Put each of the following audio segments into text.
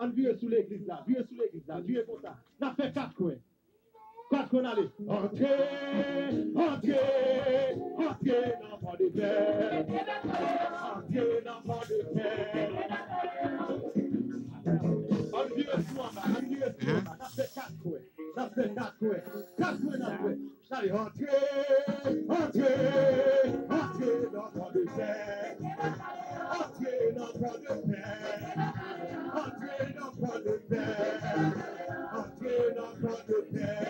On vire sous l'église là, vire comme ça. On fait 4 coins. 4 coins, allez. Entrez dans mon dépêche. Entrez dans mon dépêche. On vire sous en bas, on fait 4 coins. On fait 4 coins. 4 coins, allez, entrez dans mon dépêche. Entrez dans mon dépêche. Entrez dans mon dépêche. Entrez dans mon dépêche. Entrez dans mon dépêche.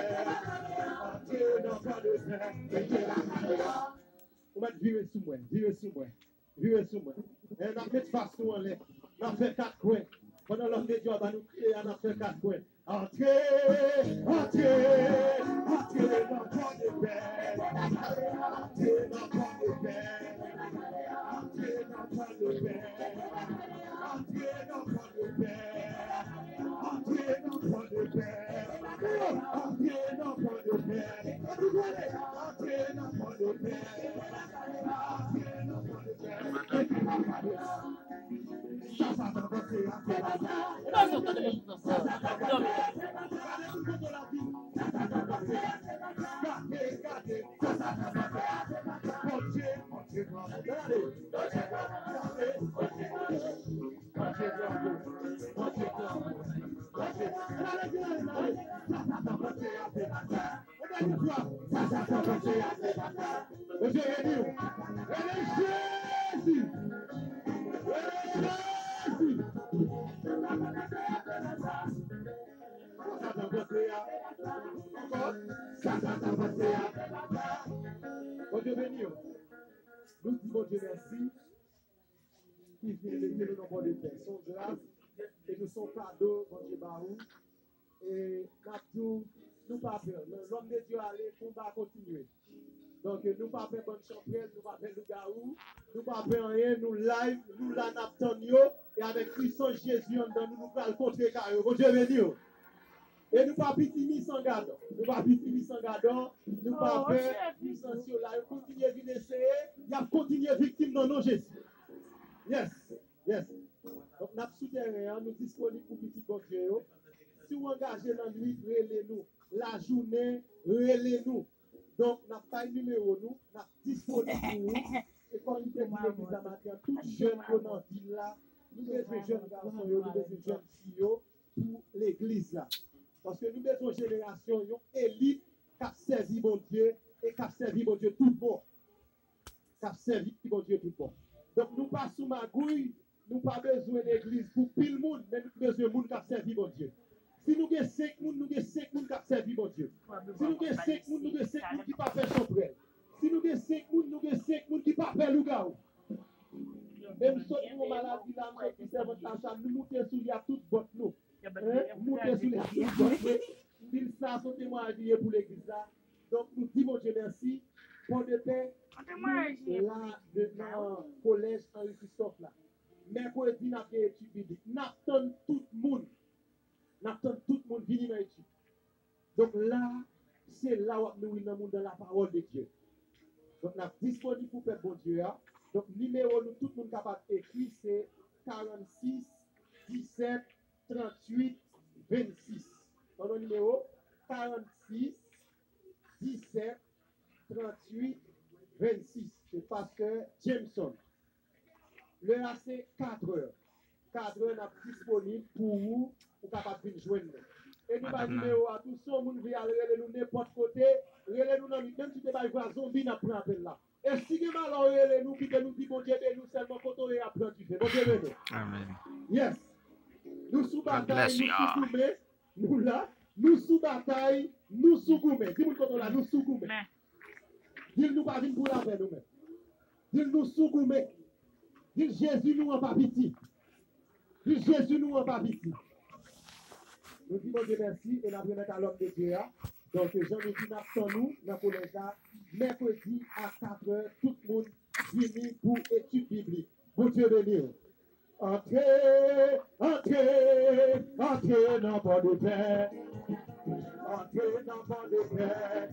On va virer sous moi. Et on va mettre face sur l'air. On va faire 4 coins. Pendant l'homme de Dieu, on va nous crier, on va faire 4 coins. Entrez dans mon dépêche. Entrez dans mon dépêche. Entrez dans mon dépêche. Entrez dans mon dépêche. Entrez dans mon dépêche. Entrez dans mon dépêche. Entrez dans mon dépêche. Entrez dans mon dépêche. Nous disons Dieu merci, qui vient lever le nombre de paix, son grâce, et nous sommes cadeaux, mon Dieu Barou. Et nous pas peur. L'homme de Dieu allait pour pas continuer. Donc nous pas peur bonne championne, nous pas peur loup-garou, nous pas peur rien, nous live, nous la naptonio, et avec puissance Jésus en dedans, nous allons contrer carré. Mon Dieu béni. Et nous pas pitimi sans gardon. Nous pas pitimi sans gardon. Nous pas peur. Puissance là, continuez à essayer. Il y a continué victime dans nos Jésus. Yes. Donc nous souterrain, nous disponibles pour petit bon Dieu. Si vous engagez la nuit, relez-nous. La journée, relez-nous. Donc, nous n'avons pas de numéro, nous sommes disponibles pour vous. Et quand nous sommes l'église à matin, tout jeune qu'on a dit là, nous sommes jeunes garçons, nous sommes jeunes filles pour l'église là. Parce que nous sommes une génération, une élite qui a servi mon Dieu et qui a servi mon Dieu tout bon. Qui a servi mon Dieu tout bon. Donc, nous pas sous magouille, nous pas besoin d'église pour pile le monde, mais nous besoin de monde qui a servi mon Dieu. Si nous avons 5 personnes, nous avons 5 personnes qui ont servi mon Dieu. Si nous avons 5 personnes, nous avons 5 personnes qui n'ont pas fait chambrelle. Si nous avons 5 personnes, nous avons 5 personnes qui n'ont pas fait loup-garou. Et nous sommes maladie là, nous servons l'achat, nous montons sous les toutes bottes nous. Nous montons sous les toutes bottes. Nous ça, son témoignage pour l'église là. Donc nous disons Dieu merci pour de paix. Là, dans le collège Henri-Christophe là. Mercredi, nous avons étudié. Nous attendons tout le monde. Nous attendons tout le monde venir dans l'étude. Donc là, c'est là où nous sommes dans la parole de Dieu. Donc nous sommes disponibles pour faire bon Dieu. Donc numéro, nous tout le monde capable d'écrire, c'est 46 17 38 26. Dans le numéro 46 17 38 26. C'est pasteur Jameson. Le A, c'est 4 heures. 4 heures, nous sommes disponibles pour vous, pour capable de joindre. Et nous avons numéro à tous ceux qui veulent aller nous n'importe côté, relez-nous dans même si tu vas voir zombie, nous prenons appel là. Et si vous allez nous, puis nous disons, bon Dieu, nous seulement quand on est appelé, tu fais. Bon Dieu, nous. Amen. Yes. Nous sous bataille, nous sous goumé, nous là, nous sous bataille, nous sous goumé. Dis-moi quand on là, nous sous goumé. Dis-nous pas venir pour la paix nous-mêmes. Dis-nous sous goumé. Dis Jésus nous en pas petit. Dis Jésus nous en pas petit. Nous disons Dieu merci et nous avons à l'homme de Dieu. Donc, Jean-Michel nous dans le collège mercredi à 4h, tout le monde réuni pour étude biblique. Bon Dieu béni. Entrez, entrez, entrez dans le port de paix. Entrez dans le port de paix.